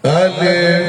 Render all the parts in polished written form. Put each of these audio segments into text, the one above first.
أشرك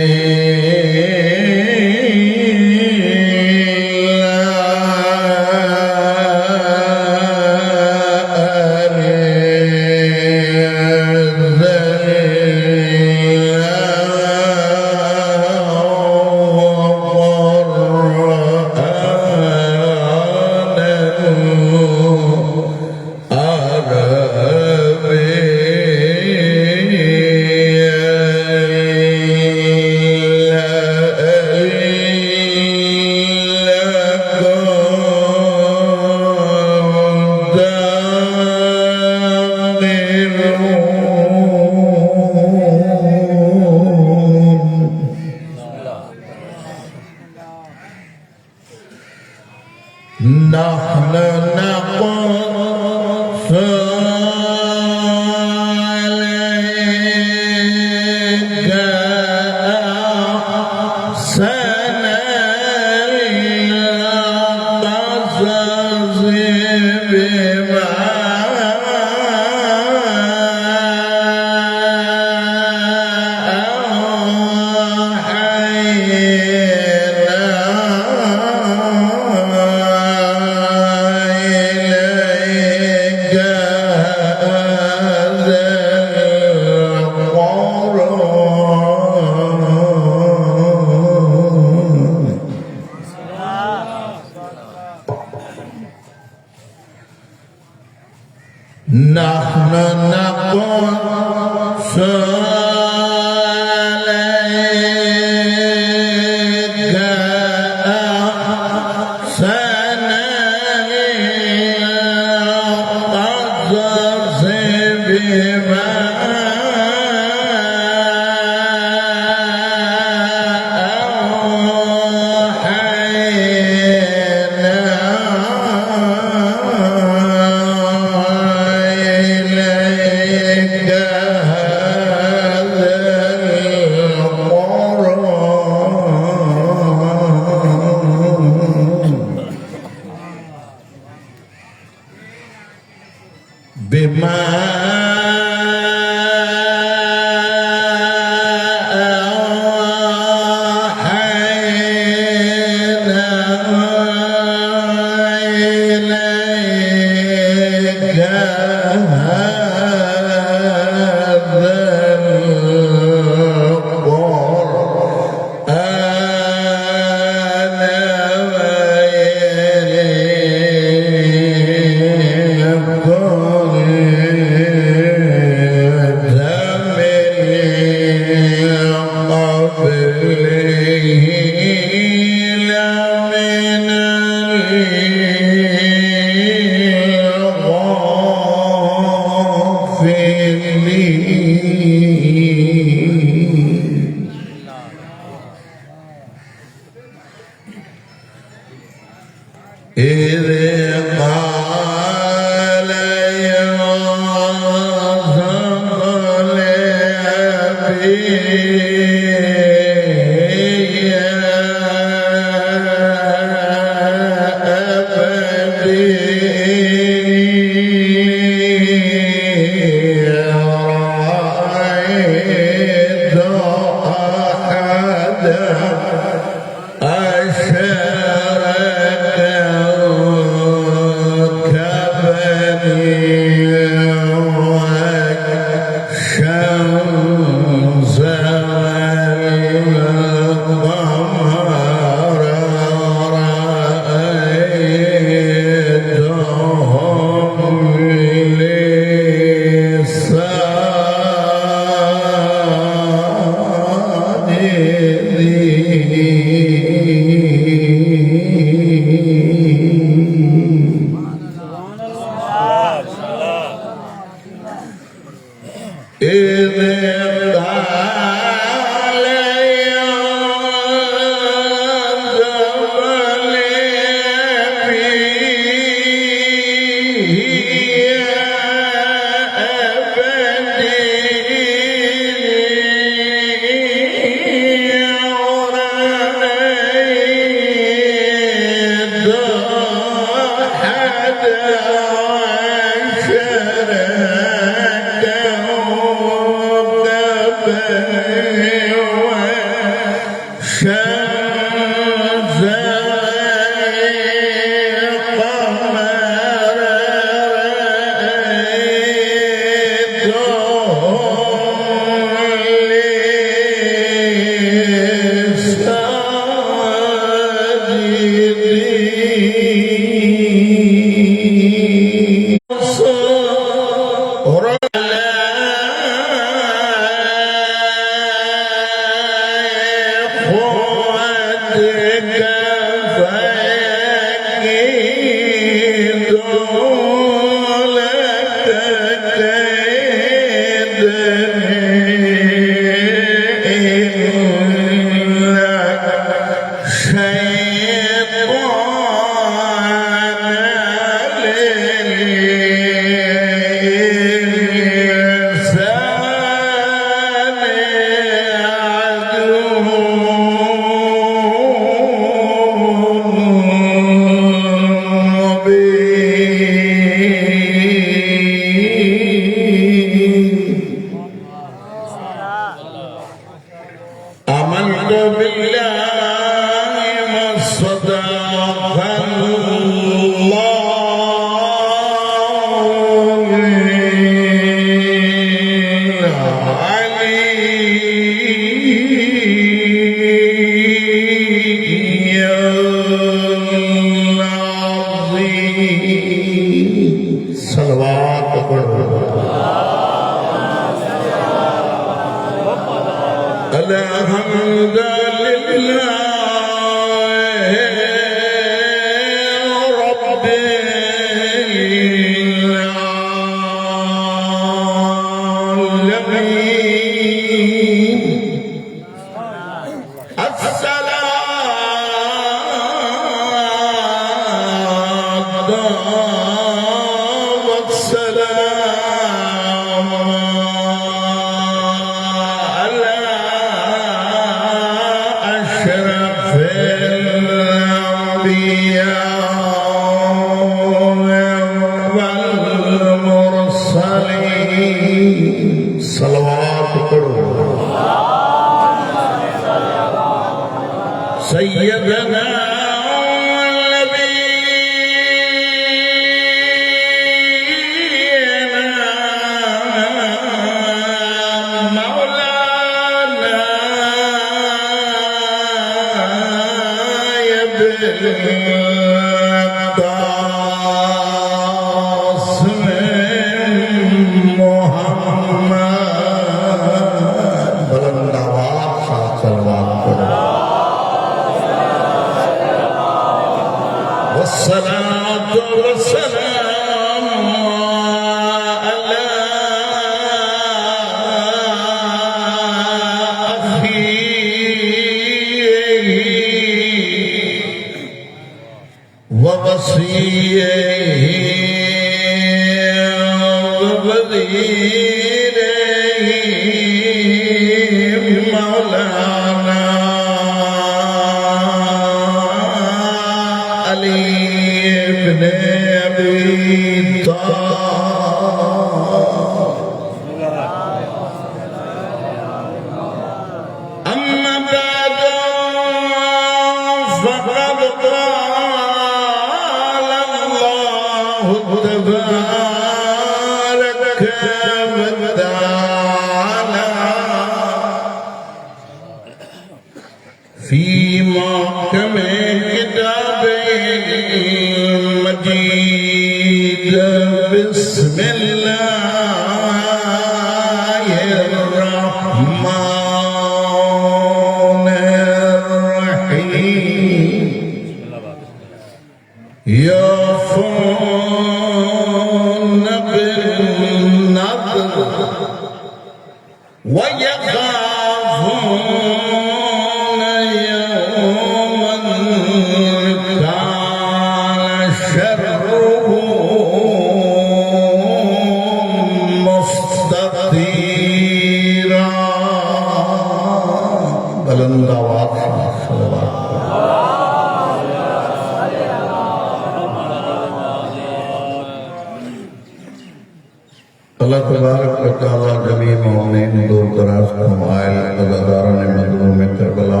अल्लाह तबारक व तआला जमी मोमिन दूर दराज कमाइल अज़ादारान मज़लूम करबला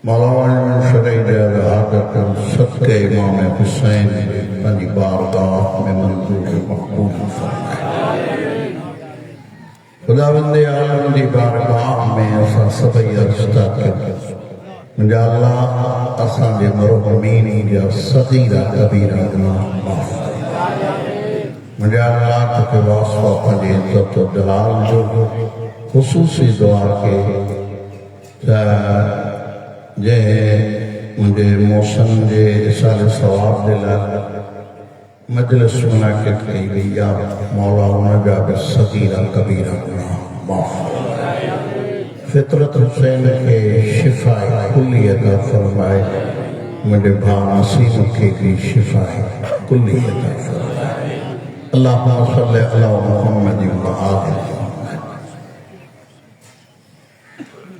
मौलाना शरई जहादत सदके इमाम हुसैन पंजी बारगाह में मंजूर मकबूल फरमाए। खुदावंद आलम दी बारगाह में असा सभई अर्ज़ कर मुंहिंजा अल्लाह असांजे मरहूमीन जा सगीरा कबीरा गुनाह माफ़ मुंहिंजा अल्लाह तोखे वास्ता पंहिंजे इज़्ज़त और जलाल जो ख़ुसूसी दुआ के जे मुंहिंजे मौसम जे इसाले सवाब जे लाइ मजलिस मुनाक़िद कई वई आहे मौला उनजा बि सगीरा कबीरा गुनाह माफ़ फितरत हुसैन के शिफाए कुल्ली अता फरमाए मुझे भाव नसीम के भी शिफाए कुल्ली अता फरमाए। अल्लाहुम्मा सल्लि अला मुहम्मद व आलि मुहम्मद।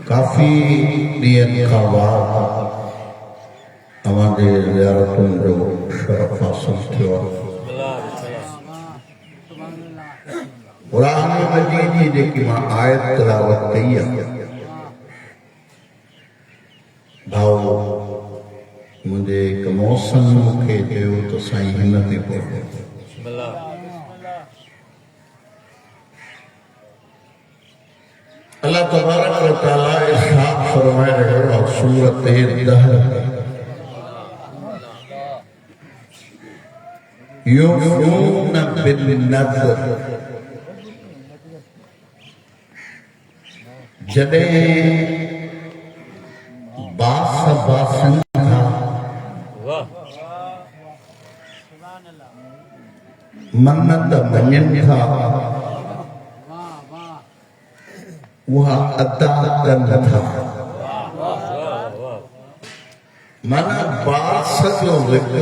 काफ़ी ॾींहंनि खां बाद हमारे ज़ियारतुनि जो शरफ़ हासिल थियो आहे। क़ुरान मजीद जी जेकी मां आयत तिलावत कई आहे भाऊ मुझे एक मौसम मुखे चयो तो साईं हिन ते पढ़ो। अल्लाह तबारक व तआला इरशाद फरमाए रहियो आहे सूरत दहर यूफ़ून बिन्नज़्र जॾहिं बास बासन था मन्नत मञनि था उहा अदा कनि था। माना बास जो ज़िक्र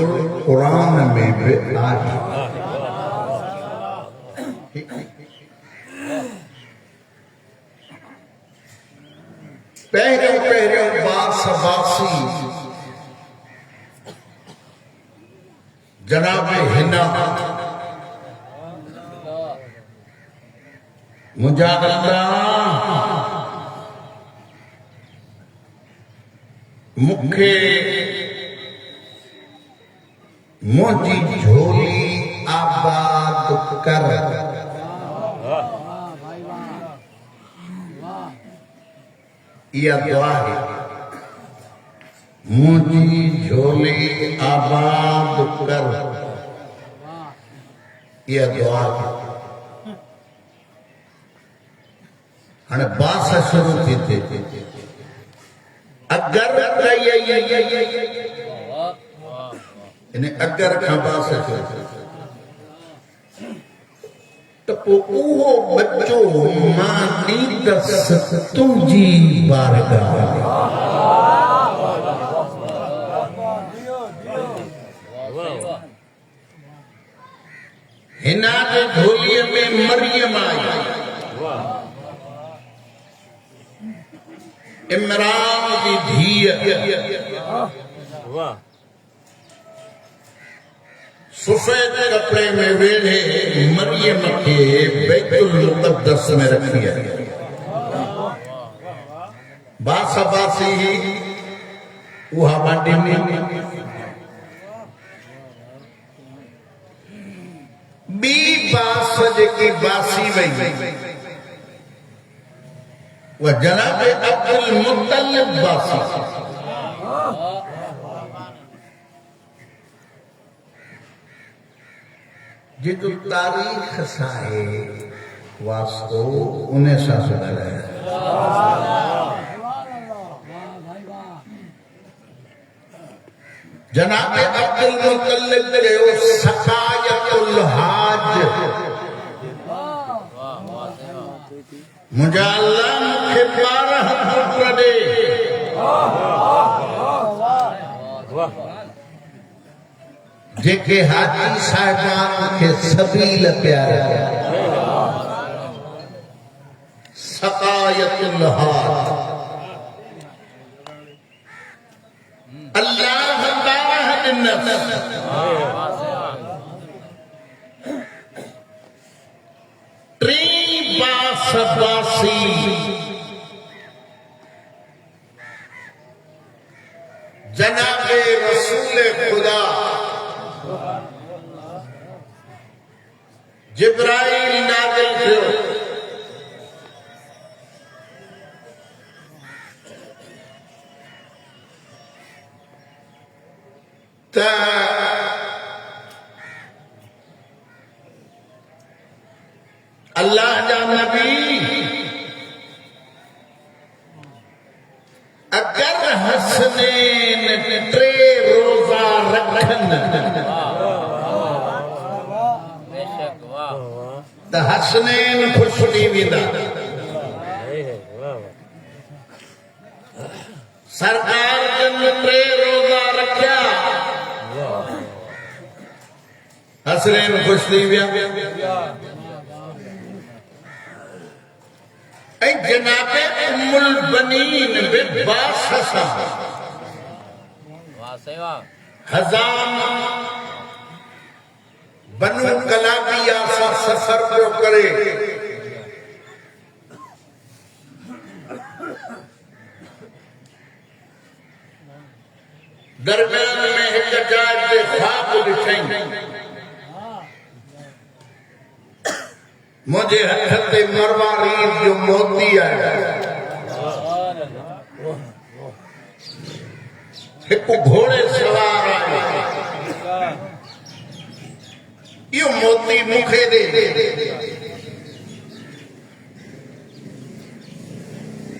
क़ुरान में बि आहे। पहिरियों पहिरियों बास बासी जनाब हिना मुंहिंजा अल्लाह मूंखे मुंहिंजी झोली आबाद कर। यह दुआ है मुझी झोली आबाद कर। यह दुआ है हाँ बास शुरू थी थे अगर इन्हें अगर का बास शुरू तो वो बच्चो मानी दस तुझी बारगाह हिना के झोलीअ में मरियम आई इमरान की धीअ सफेद कपड़े में वेढ़े मरियम के बैतुल मुक़द्दस में रखी है। बासा बासी उहा बाटी में बी बास जेकी बासी वई वह जनाब अब्दुल मुत्तलिब बासी जितो तारीख साहे वास्तो उन्हें सा सुनाया जनाब अब्दुल मुत्तलिब के सकायतुल हाज मुझा अल्लाह मुखे 12 पुत्र दे जेके हाजी साहिबान के सबील प्यारा सकायतुल हाज अल्लाह बासी जनाबे रसूल खुदा जिब्राइल नाज़िल थियो त अल्लाह जा नबी अगर हसनैन टे रोजा रखन त हसनैन खुश थी वेंदा। सरकार जन टे रोजा रखिया हसनैन खुश थी विया। जनाबे उम्मुल बनीन बिबाससा हजाम बनु कलाबिया सा सफर जो करे दरमियान में एक जात के ख्वाब ॾिठई मुझे हथ ते मरवारीद जो मोती आया एक घोड़े सवार आयो यो मोती मुखे दे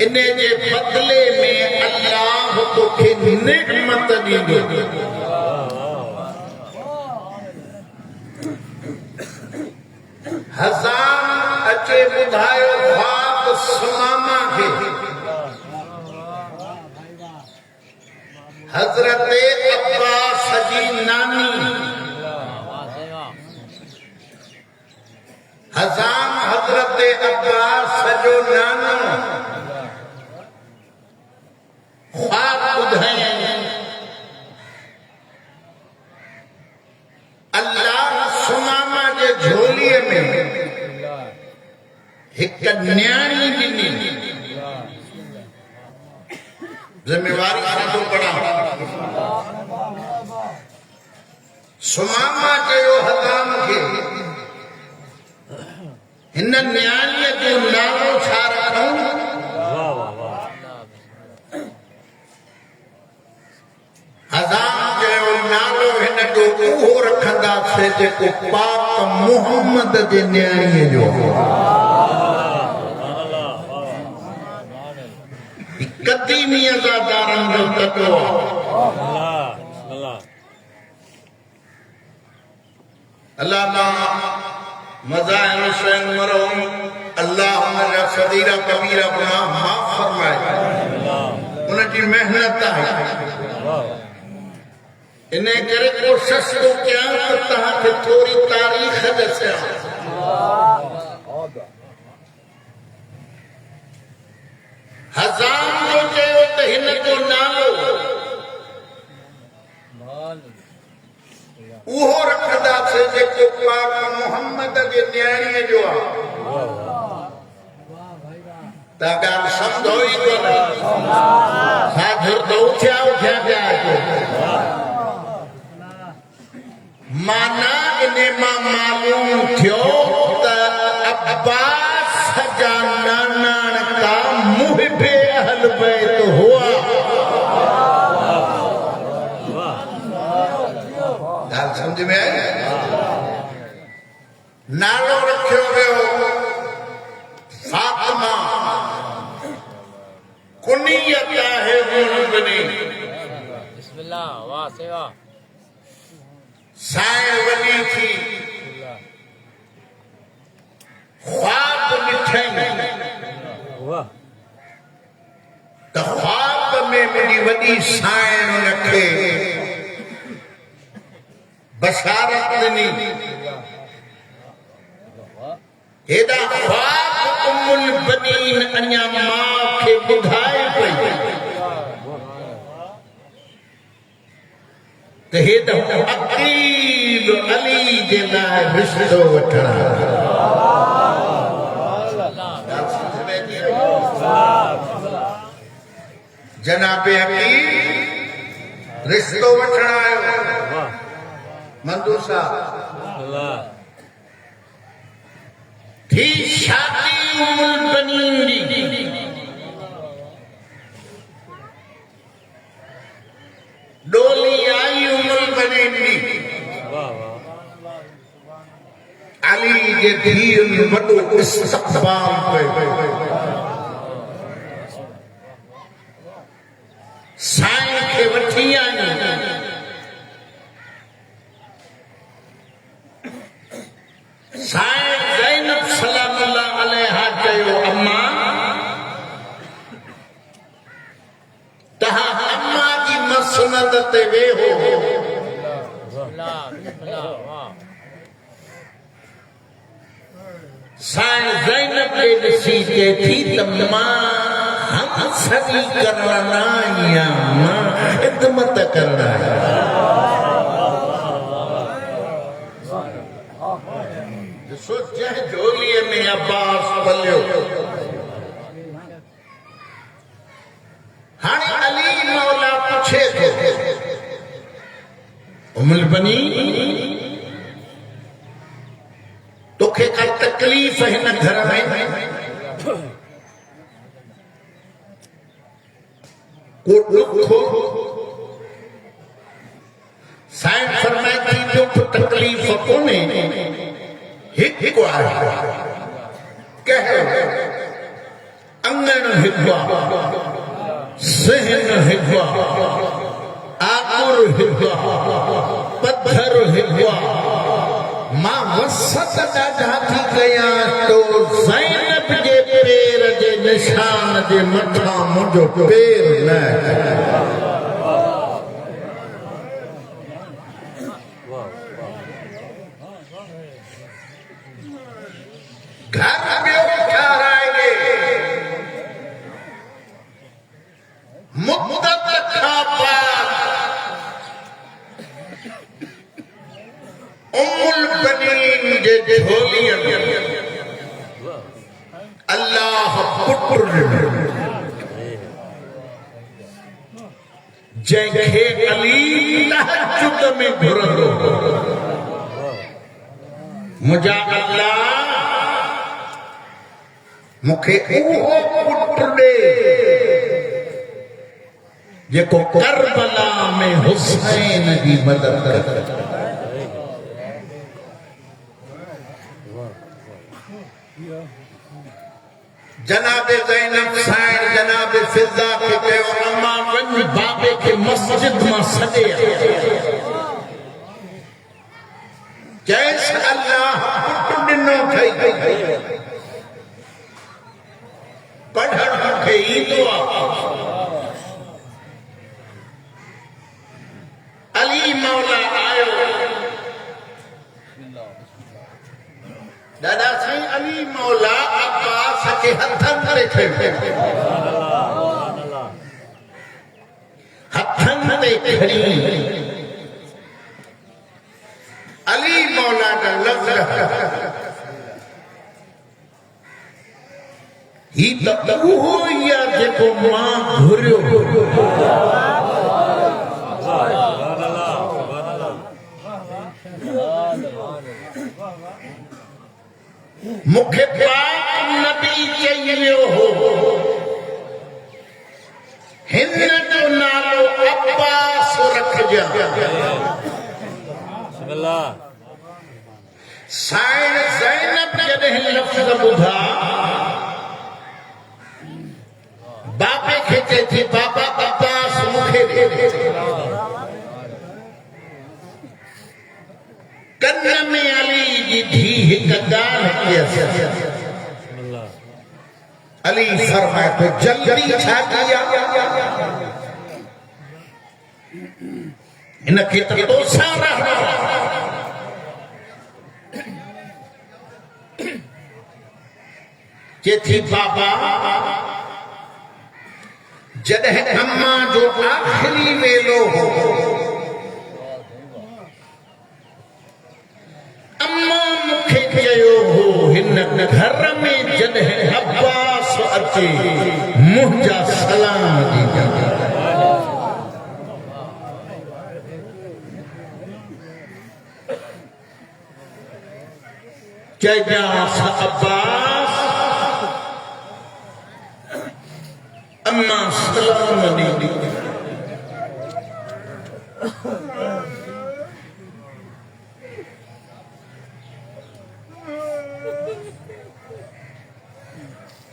इन्हे जे बदले में अल्लाह तोखे निअमत ॾींदो। हज़ाम अचे ॿुधायो ख्वाब सुमामा खे हज़रत अब्बास जी नानी हज़ाम हज़रत अब्बास जो नानो ख्वाब ॿुधाई अल्लाह सुमामा जे झोलीअ में एक न्याणी ॾिनी। जिम्मेवारी सां पढ़ा सुमामा चयो हज़ाम खे हिन न्याणीअ जो नालो छा रखूं? हज़ाम चयो नालो हिन जो उहो रखंदासीं जेको पाक मुहम्मद जे न्याणीअ जो कदीमी अज़ादारन जो तत्व अल्लामा मज़ाहिर हुसैन मरहूम अल्लाह उनजा सगीरा कबीरा गुनाह माफ़ फरमाए उनजी मेहनत आहे। इन करे कोशिश तो कयां त तव्हांखे थोरी तारीख़ दसियां। हज़ाम जो चयो त हिन जो नालो उहो रखंदासीं जेको पाक मुहम्मद जे न्याणीअ जो आहे। त ॻाल्हि सम्झो ई कोन्हे हाज़िर त उथिया उथिया पिया माना इने मां मालूम थियो त अब्बास जा नानाण का मुहिबे अहल बैत हुआ। ॻाल्हि समझ में आई? नालो रखियो वियो फातिमा कुनियत आहे बनी बिस्मिल्लाह वाह सेवा साए वली थी ख्वाब ॾिठई त ख्वाब में बड़ी वॾी साइण हुनखे बशारत ॾिनी। हेॾा ख्वाब उम्मुल बनीन अञा मां खे ॿुधाए पई त हेॾो अकील अली जे लाइ रिश्तो वठण जनाबे हकीम रिश्तो वठण आयो मंदू साहब थी शादी उमुल बनीन दी डोली आई उमुल बनीन दी अली जे धीअ वॾो इस्तक़बाल कयो साईं खे वठी आई साईं ज़ैनब सलामुल्लाह अलैहा चयो अम्मा तहां अम्मा जी मसनद ते वेहो साईं ज़ैनब खे ॾिसी चए थी त मां हम सदी करना या मां खिदमत करना जंहिं झोलीअ में अब्बास पलियो हाणे अली मौला पुछे थो उमुल बनी तोखे का तकलीफ़ हिन घर में को दुख साईं फरमाए थी दुख तकलीफ़ कोन्हे हिकु आहे कहिड़ो अंगण हिकु आहे सहन हिकु आहे आकुर हिकु आहे पत्थर हिकु आहे मां वसत ॾाढा थी कयां तो ज़ैनब जे पेर जे निशान जे मथां मुंहिंजो पेर न घर ॿियो ठाराए मुद्दत खां बाद उमुल बनीन जे झोलीअ में अल्लाह पुट जंहिंखे अली तहज्जुद में घुरंदो मुंहिंजा अल्लाह मूंखे उहो पुट ॾे जेको करबला में हुसैन जी मदद करे जनाबे ज़ैनब साईं जनाबे फिज़ा खे कयो अम्मा वञ बाबे खे मस्जिद मां सॾे चएसि अल्लाह पुट ॾिनो अथई पढ़ण मूंखे ईंदो आहे अली मौला आयो दादा साईं अली मौला अब्बास खे हथनि ते खणी खड़ी अली मौला का लफ्ज़ ही तो वो या जेको मां घुरियो मुखे पाक नबी चयो हो हिन जो नालो अब्बास रखजा सुभानअल्लाह साईं ज़ैनब जॾहिं लफ़्ज़ ॿुधा बाबे खे चए थी बाबा अब्बास मूंखे ॾे कन में अली जी धी हिक ॻाल्हि कयसि अली फरमाए तो जल्दी छा कया इनखे त तोसां रहणो चए थी बाबा जॾहिं अम्मा जो आख़िरी वेलो हो अम्मा मूंखे चयो हो हिन घर में जॾहिं अब्बास अचे मुंहिंजा सलाम ॾिजां चइजांस अब्बास अम्मा सलाम ॾींदी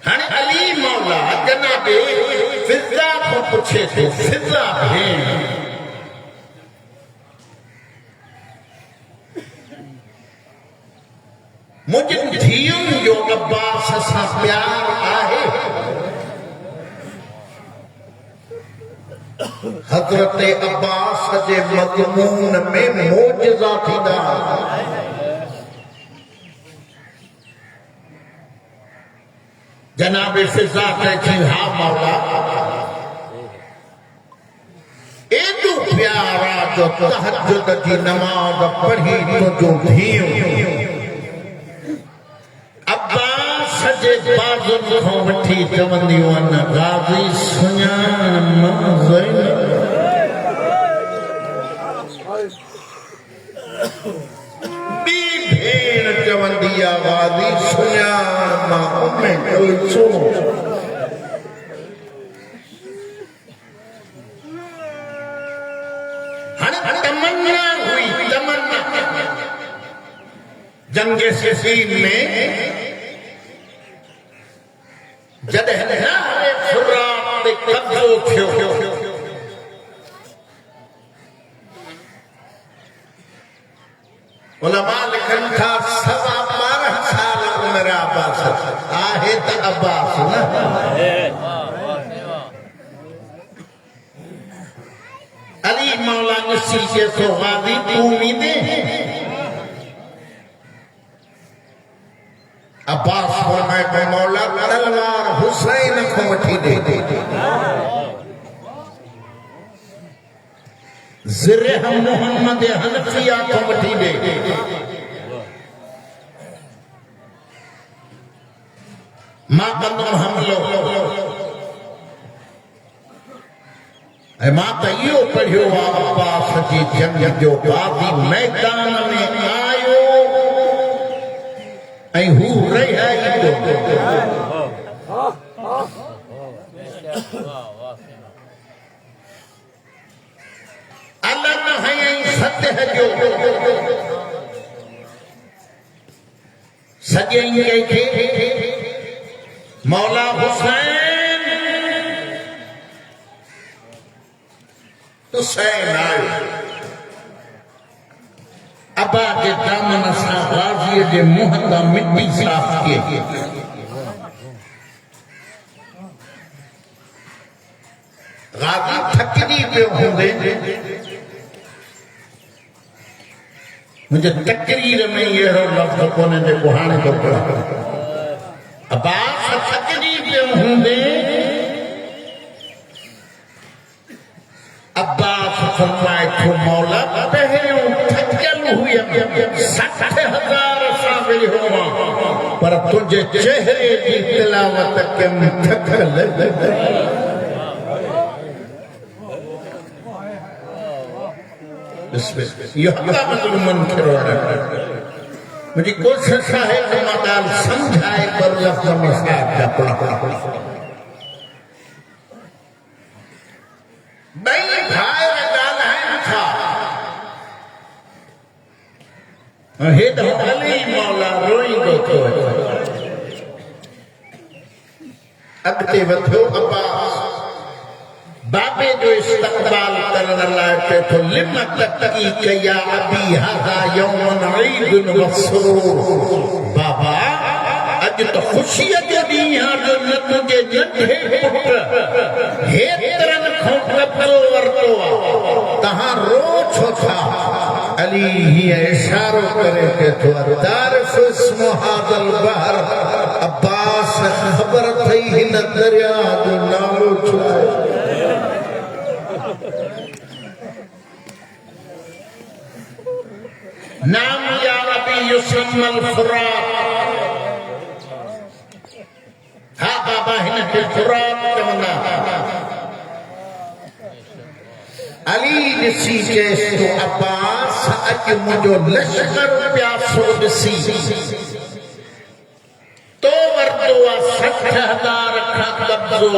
हाणे अली मौला जनाबे फिज़ा खां पुछे थो फिज़ा भेण मुंहिंजी धीउनि जो अब्बास सां प्यार आहे हज़रत अब्बास जे मज़मून में मोजज़ा थींदा जनाब फिज़ा कहे थी हा मौला एॾो प्यारा जो तहज्जुद जी नमाज़ पढ़ी तुंहिंजो धीउ अब्बास जे बाज़ुनि खां वठी चवंदियूं आहिनि गाज़ी सुञाण मां ज़ैनब ॿी भेण चवंदी आहे गाज़ी सुञाण मां उम्मे कुलसूम हाणे तमन्ना हुई तमन्ना जंगे सिफ़ीन में जॾहिं नारे फुरात ते कब्ज़ो थियो उलमा लिखनि था 12.5 साल उमिरि अब्बास आहे त अब्बास न अली मौला ॾिसी के तो गाज़ी तूं ईंदे अब्बास फरमाए तो मौला तलवार हुसैन को वठी दे ज़िरह मोहम्मद हनफिया को वठी दे मां कंदुमि हमलो ऐं मां त इहो पढ़ियो आहे अब्बास जी जंग जो गाज़ी मैदान में आयो ऐं हू रहिया ई अलॻि हयईं सतह जो सॼई कंहिंखे मौला हुसैन हुसैन आयो अबा जे दामन सां गाज़ीअ जे मुंहं तां मिटी साफ़ कई गाज़ी थकिजी पियो हूंदे मुंहिंजे तकरीर में अहिड़ो लफ़्ज़ कोन्हे जेको हाणे थो पढ़ां अब्बास थकिजी पियो हूंदे अब्बास फरमाए थो मौला पहिरियों थकियल हुयमि 60,000 सां वेठो हुअमि पर तुंहिंजे चेहरे जी तिलावत कयमि थकल मुझे कोशिश है कि मां ॻाल्हि समझाए पर लफ़्ज़ में ॿई भाई ॻाल्हाइनि था हेॾो अली मौला रोईंदो थो अॻिते वधियो अब्बास बाबे जो इस्तक़बाल करण लाइ पे तो लिम तकी कया अबी हादा यौमन ईदुन वसरूर बाबा अज तो खुशी जो ॾींहुं जो न तुंहिंजे नंढे पुट हेतिरनि खां कब्ज़ो वरितो आहे तव्हां रो छो था अली हीअं इशारो करे के थो तारिफ़ इस्मु हादल बहर अब्बास ख़बर थई हिन दरिया जो नालो छो आहे नाम या अबी युसम्मल फुरात हा बाबा बाबा हिन खे फुरात चवंदा अली ॾिसी चएसि तो अब्बास अॼु मुंहिंजो लश्कर प्यासो ॾिसी तो वरतो आहे 60,000 खां कब्ज़ो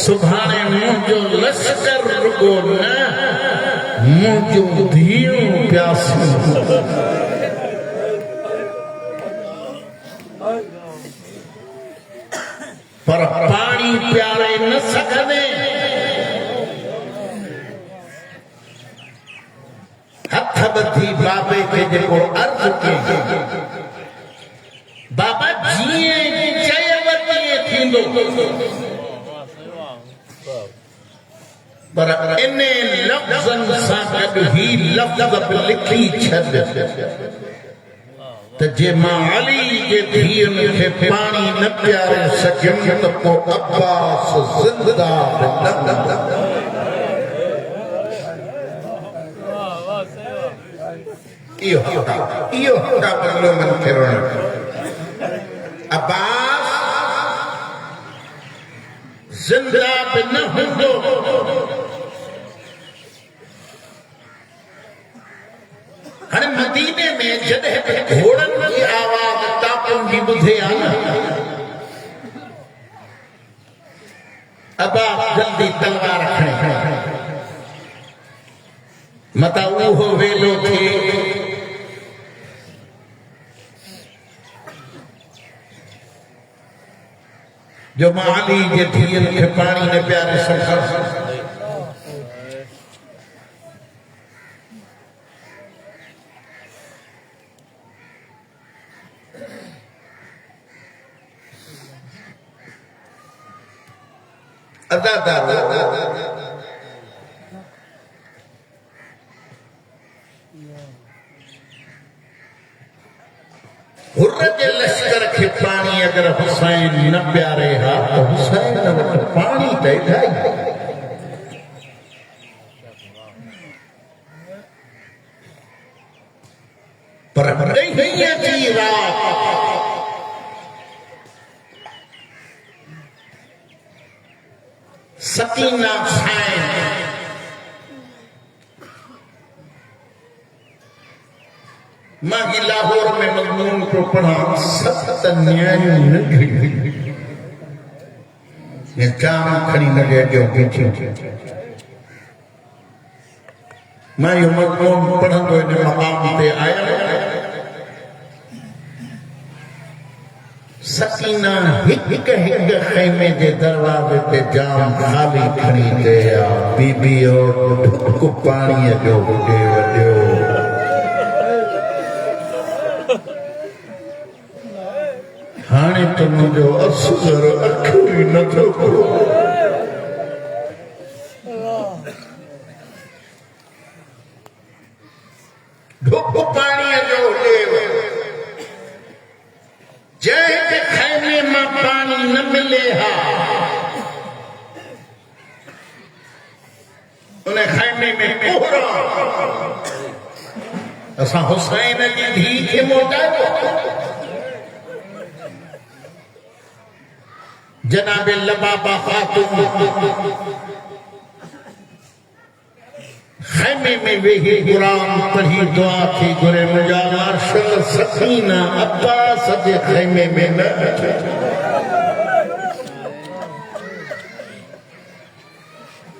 सुभाणे मुंहिंजो लश्कर रुगो न मुंहिंजो धीअ प्यासो पर पानी प्यारे न सघंदे हथ बधी बाबे खे जेको अर्ज़ कई बाबा जीअं चयव तीअं थींदो पर इन लफ़्ज़नि सां गॾु ही लफ़्ज़ बि लिखी छॾ त जे मां अली जे धीअनि खे पाणी न पियारे सघियुमि त पोइ अब्बास ज़िंदा बि न हूंदा इहो मज़लूमनि खे रोइणु अब्बास ज़िंदा बि न हूंदो हाणे मदीने में जॾहिं बि घोड़नि जी आवाज़ टापुनि जी ॿुधे आ न अब्बास जल्दी तलवार खणे मता उहो वेलो थिए जो मां अली जे धीअनि खे पाणी न पियारे सघां अदादार हुर्र जे लश्कर खे पाणी अगर हुसैन न प्यारे हा त हुसैन वटि पाणी त इलाही पर ॾहींअ जी रात सकीना साईं मां लाहौर में मज़मून को पढ़ा 7 न्यायूं निकिरी ये जाम खणी न ॾियो पीछे मां यो मज़मून पढ़ंदो इन मक़ाम ते आया सकीना हिक खैमे जे दरवाजे ते जाम खाली खणी ते बीबी और ढुक पाणीअ जो ॿुॾे वॼियो हाणे त मुंहिंजो असुर अखियूं ई नथो खोले ढुक पाणीअ जो ॿुॾे जंहिं खैमे मां पानी न मिले हा उन खैमे में कोहरा असां हुसैन जी धीउ खे मोटायो जनाब लबाबा खातून खैमे में वेही कुरान पढ़ी दुआ थी घुरे मुंहिंजा मार्शल सकीना अब्बास जे खैमे में न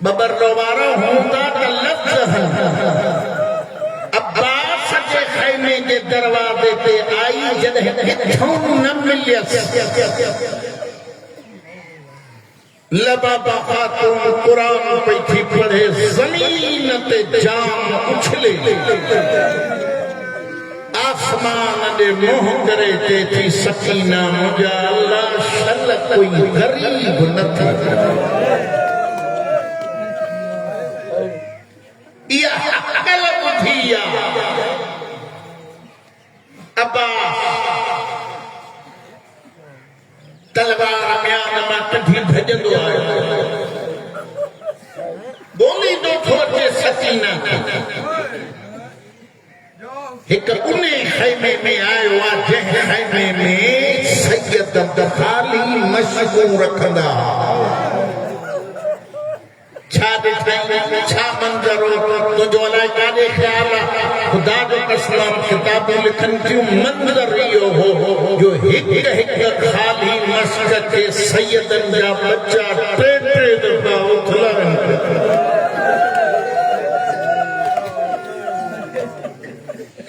बबर वारा हूंदा त लफ़्ज़ अब्बास जे खैमे जे दरवाजे ते आई जॾहिं किथों न मिलियसि लबाबा खातून कुरान पई थी पढ़े ज़मीन ते जाम उछले आसमान ॾे मुंह करे चए थी सकीना मुंहिंजा अल्लाह शल कोई ग़रीब न थी इहा अकल ॿुधी आहे अब्बास तलवार म्यान मां कढी भॼंदो आयो ॿोलींदो थो अचे सकीना एक उन्हें खैमे में आयो आ जंहिं खैमे में सैयद खाली मशहूर रखंदा छा ॾिठई छा मंज़र तुंहिंजो अलाए काॾे ख़्याल आहे ख़ुदा जो कसम किताबूं लिखनि थियूं मंज़र इहो हो जो हिकु हिकु खाली मस्क खे सैयदनि जा बच्चा टे टे दफ़ा उथलाइनि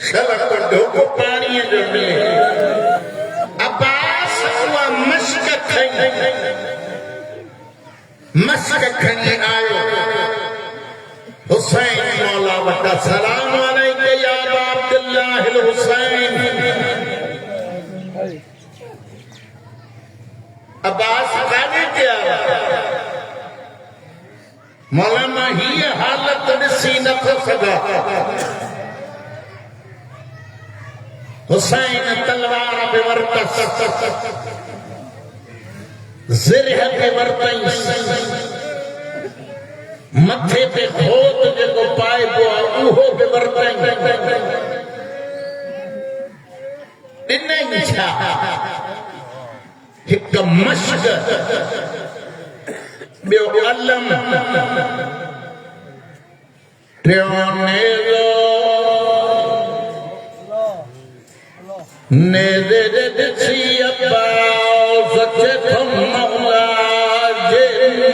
शलक ढोको पाणीअ जो मिले अब्बास उहा मश्क खणी आयो हुसैन मौला वटा सलाम अलैके या अबा अब्दुल्लाह अल हुसैन अब्बास काॾे गया मौला मां हीअ हालत ॾिसी नथो सघां हुसैन तलवार पे वरतस ज़िरह पे वरतई मथे पे खोत जेको पाइबो आहे उहो पे वरतई ॾिनई छा हिकु मश्क ॿियो अलम टियों नेज़ो नेज़े दे ॾिसी अब्बास सचे थो मौला जे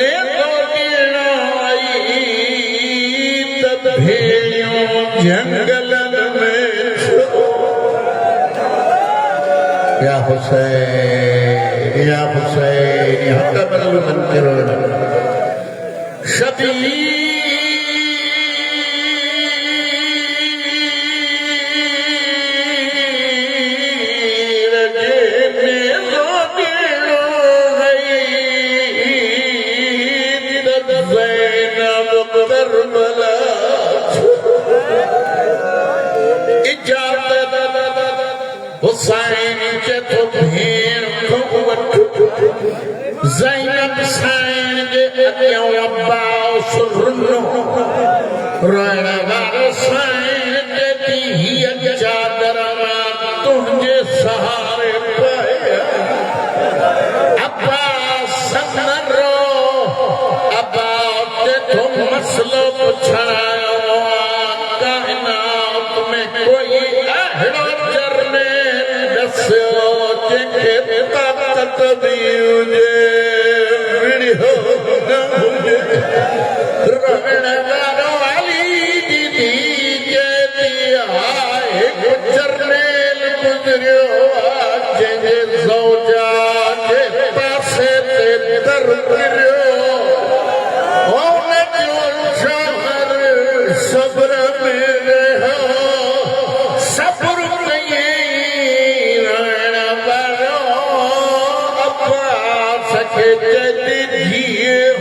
नेज़ो ॾियणो आई त भेड़ियूं जंगलनि में या हुसैन या हक़ बदल मंकिरो शबीर हुसैन के तो भेड़ को वठ ज़ैनब हुसैन जे अॻियां अब्बास रुनो रण वारो हुसैन जे हीअ चादर मां तुंहिंजे सहारे पया अब्बास न रो अब्बास ते तो मसलो पुछायो काइनात में कोई अहिड़ो जंहिंखे ताक़त बि हुजे विड़ियो न हुजे रहण वारो अली दीदी चएती आहे जरनेल गुज़रियो आहे जंहिंजे ज़ौजा जे पासे ते दर किरियो हुन जो शहर सब्र में रहियो सब्र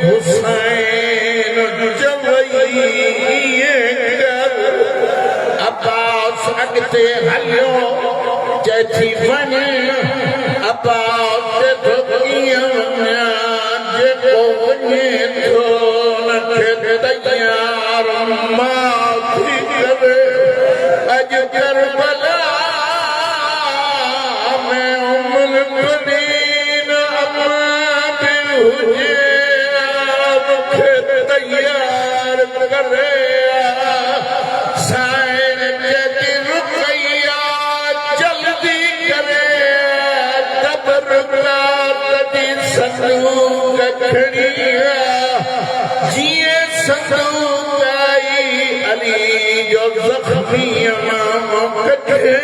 हुसैन अब्बास अॻिते हलियो चएथी वञ अब्बास तो कीअं वञा जेको वञे थो हुनखे तयार मां थी करे अॼु करबला में उमल बनीन अम्मा बि हुजे तैयार करे साईं जदी रुकैया जल्दी करे कब्र का तदी संदूक खड़ी जिए संदूक आई अली जो जख्मी मां कटे